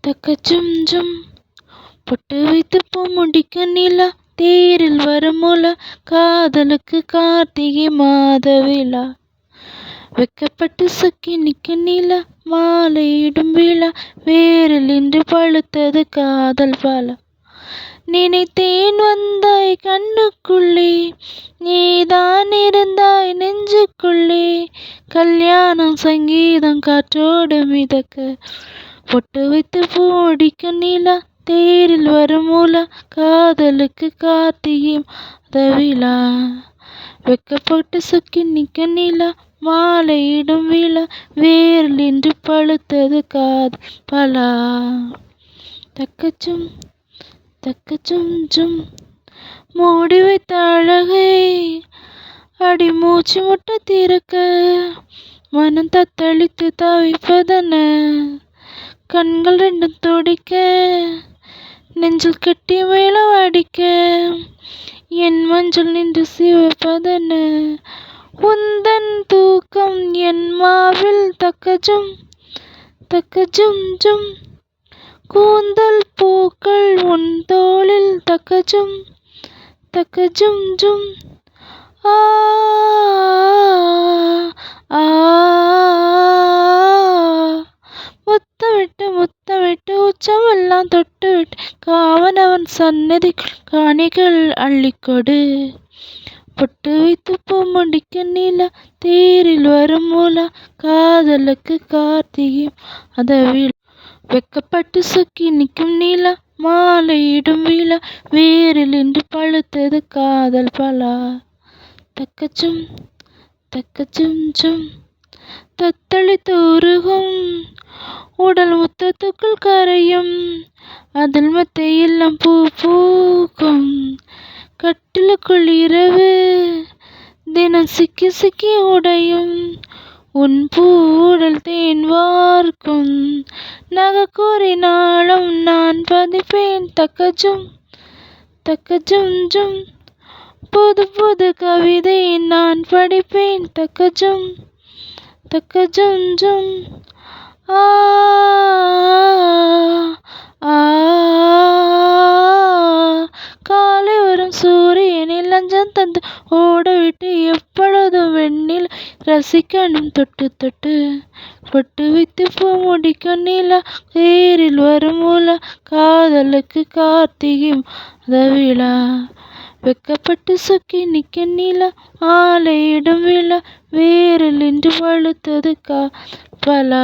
தக்கச்சும் ஜும் பொட்டு வைத்து பூ முடிக்க நிலா தேரில் வருமுலா காதலுக்கு கார்த்திகை மாத விழா வெக்கப்பட்டு சொக்கி நிக்க நிலா மாலையிடும் விழா வேரில் இன்று பழுத்தது காதல் பலா நினைத்தேன் வந்தாய் கண்ணுக்குள்ளே நீதான் இருந்தாய் நெஞ்சுக்குள்ளே கல்யாணம் சங்கீதம் காற்றோடு மிதக்க பொட்டு வைத்து பூ முடிக்க நிலா தேரில் வரும் உலா காதலுக்கு கார்த்திகை மாத விழா வெக்கப்பட்டு சொக்கி நிக்க நிலா மாலையிடும் விழா வேரில் இன்று பழுத்தது காதல் பலா தக்கச்சும் தக்கச்சும் ஜும் மூடி வைத்த அழகை அடி மூச்சு முட்ட திறக்க மனம் தத்தளித்து தவிப்பதென்ன கண்கள் ரெண்டும் துடிக்க நெஞ்சில் கட்டி மேளம் அடிக்க என் மஞ்சள் நின்று சிவப்பதென்ன உந்தன் தூக்கம் என் மாவில் தக்கச்சும் தக்கச்சும் ஜும் கூந்தல் பூக்கள் உன் தோளில் தக்கச்சும் தக்கச்சும் ஜும் ஆ ஆ முத்தமிட்டு உச்சமெல்லாம் தொட்டுவிட்டு காவனவன் சன்னதி காணிகள் அள்ளிக்கொடு பொட்டு வைத்து பூ முடிக்க நிலா தேரில் வரும் உலா காதலுக்கு கார்த்திகை மாத விழா வெக்கப்பட்டு சொக்கி நிற்கும் நிலா மாலையிடும் விழா வேரில் இன்று பழுத்தது காதல் பலா தக்கச்சும் தக்கச்சும் ஜும் தத்தளித்து உருகும் உடல் முத்தத்துக்குள் கரையும் அதில் மத்த எல்லாம் பூ பூக்கும் கட்டிலுக்குள் இரவு தினம் சிக்கி சிக்கி உடையும் உன் பூடல் தேன் வார்க்கும் நகக்கூறினாலும் நான் பதிப்பேன் தக்கச்சும் தக்கச்சும் ஜும் புது புது கவிதை நான் படிப்பேன் தக்கச்சும் தக்கச்சும் ஜும் ஆ ஆ காலை வரும் சூரியனில் லஞ்சம் தந்து ஓடவிட்டு எப்பொழுதும் வெண்ணில் ரசிக்கணும் தொட்டு தொட்டு பொட்டு வைத்து பூ முடிக்க நிலா தேரில் வரும் உலா காதலுக்கு கார்த்திகை மாத விழா வெக்கப்பட்டு சொக்கி நிக்க நிலா மாலையிடும் விழா வேரில் இன்று பழுத்தது காதல் பலா.